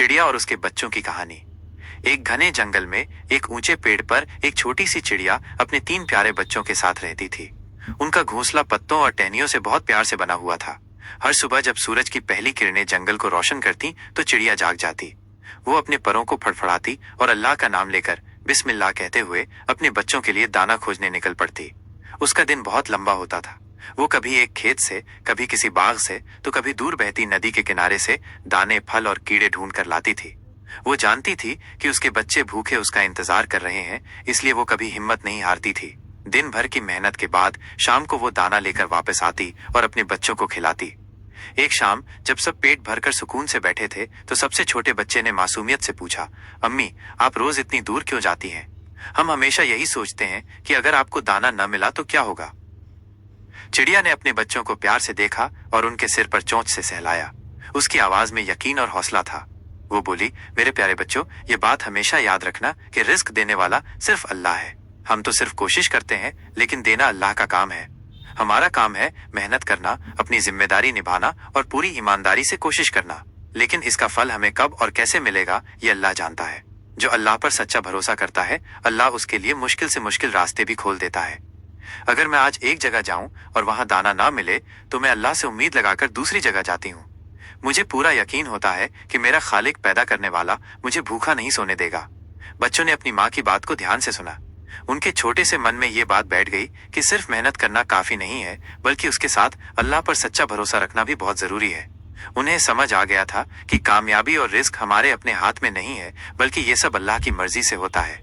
चिड़िया और उसके बच्चों की कहानी। एक घने जंगल में एक ऊंचे पेड़ पर एक छोटी सी चिड़िया अपने 3 प्यारे बच्चों के साथ रहती थी। उनका घोंसला पत्तों और टहनियों से बहुत प्यार से बना हुआ था। हर सुबह जब सूरज की पहली किरणें जंगल को रोशन करती तो चिड़िया जाग जाती। वो अपने परों को फड़फड़ाती और अल्लाह का नाम लेकर बिस्मिल्लाह कहते हुए अपने बच्चों के लिए दाना खोजने निकल पड़ती। उसका दिन बहुत लंबा होता था। वो कभी एक खेत से, कभी किसी बाग से, तो कभी दूर बहती नदी के किनारे से दाने, फल और कीड़े ढूंढ कर लाती थी। वो जानती थी कि उसके बच्चे भूखे उसका इंतजार कर रहे हैं, इसलिए वो कभी हिम्मत नहीं हारती थी। दिन भर की मेहनत के बाद शाम को वो दाना लेकर वापस आती और अपने बच्चों को खिलाती। एक शाम जब सब पेट भरकर सुकून से बैठे थे तो सबसे छोटे बच्चे ने मासूमियत से पूछा, अम्मी, आप रोज इतनी दूर क्यों जाती हैं? हम हमेशा यही सोचते हैं कि अगर आपको दाना न मिला तो क्या होगा। चिड़िया ने अपने बच्चों को प्यार से देखा और उनके सिर पर चोंच से सहलाया। उसकी आवाज में यकीन और हौसला था। वो बोली, मेरे प्यारे बच्चों, ये बात हमेशा याद रखना कि रिस्क देने वाला सिर्फ अल्लाह है। हम तो सिर्फ कोशिश करते हैं, लेकिन देना अल्लाह का काम है। हमारा काम है मेहनत करना, अपनी जिम्मेदारी निभाना और पूरी ईमानदारी से कोशिश करना। लेकिन इसका फल हमें कब और कैसे मिलेगा ये अल्लाह जानता है। जो अल्लाह पर सच्चा भरोसा करता है, अल्लाह उसके लिए मुश्किल से मुश्किल रास्ते भी खोल देता है। अगर मैं आज एक जगह जाऊं और वहां दाना ना मिले तो मैं अल्लाह से उम्मीद लगाकर दूसरी जगह जाती हूँ। मुझे पूरा यकीन होता है कि मेरा खालिक पैदा करने वाला मुझे भूखा नहीं सोने देगा। बच्चों ने अपनी माँ की बात को ध्यान से सुना। उनके छोटे से मन में ये बात बैठ गई कि सिर्फ मेहनत करना काफी नहीं है, बल्कि उसके साथ अल्लाह पर सच्चा भरोसा रखना भी बहुत जरूरी है। उन्हें समझ आ गया था कि कामयाबी और रिस्क हमारे अपने हाथ में नहीं है, बल्कि ये सब अल्लाह की मर्जी से होता है।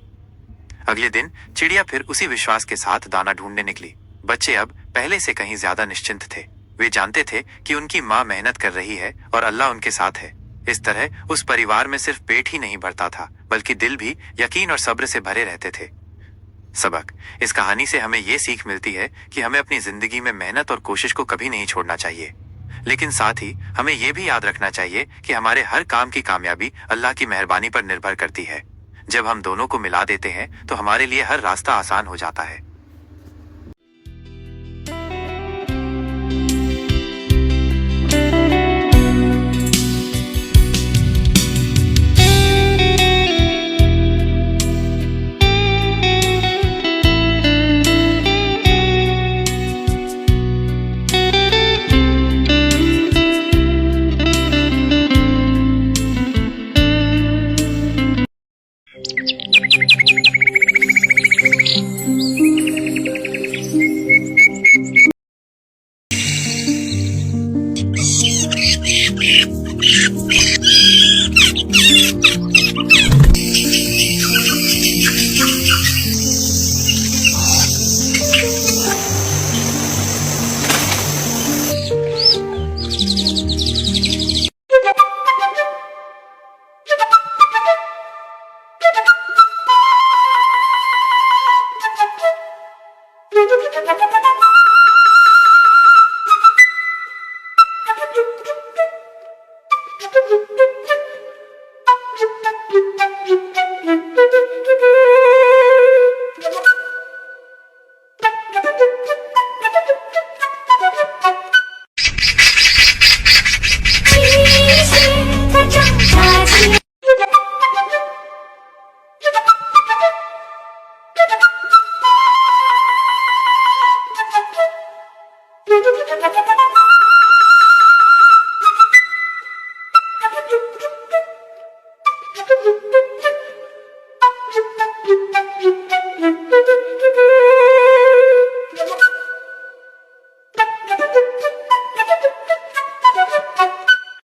अगले दिन चिड़िया फिर उसी विश्वास के साथ दाना ढूंढने निकली। बच्चे अब पहले से कहीं ज्यादा निश्चिंत थे। वे जानते थे कि उनकी माँ मेहनत कर रही है और अल्लाह उनके साथ है। इस तरह उस परिवार में सिर्फ पेट ही नहीं भरता था, बल्कि दिल भी यकीन और सब्र से भरे रहते थे। सबक: इस कहानी से हमें ये सीख मिलती है कि हमें अपनी जिंदगी में मेहनत और कोशिश को कभी नहीं छोड़ना चाहिए, लेकिन साथ ही हमें यह भी याद रखना चाहिए कि हमारे हर काम की कामयाबी अल्लाह की मेहरबानी पर निर्भर करती है। जब हम दोनों को मिला देते हैं तो हमारे लिए हर रास्ता आसान हो जाता है।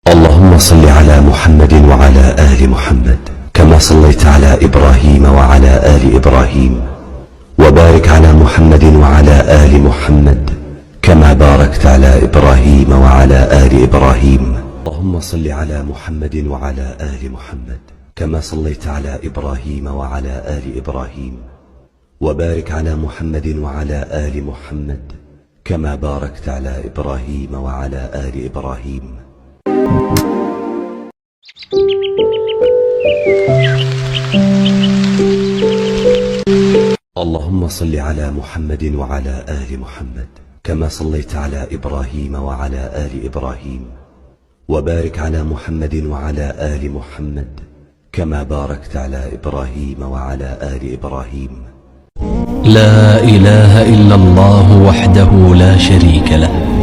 اللهم صل على محمد وعلى آل محمد كما صليت على إبراهيم وعلى آل إبراهيم وبارك على محمد وعلى آل محمد كما باركت على إبراهيم وعلى آل إبراهيم. اللهم صل على محمد وعلى آل محمد كما صليت على إبراهيم وعلى آل إبراهيم وبارك على محمد وعلى آل محمد كما باركت على إبراهيم وعلى آل إبراهيم. اللهم صل على محمد وعلى آل محمد كما صليت على إبراهيم وعلى آل إبراهيم وبارك على محمد وعلى آل محمد كما باركت على إبراهيم وعلى آل إبراهيم. لا إله إلا الله وحده لا شريك له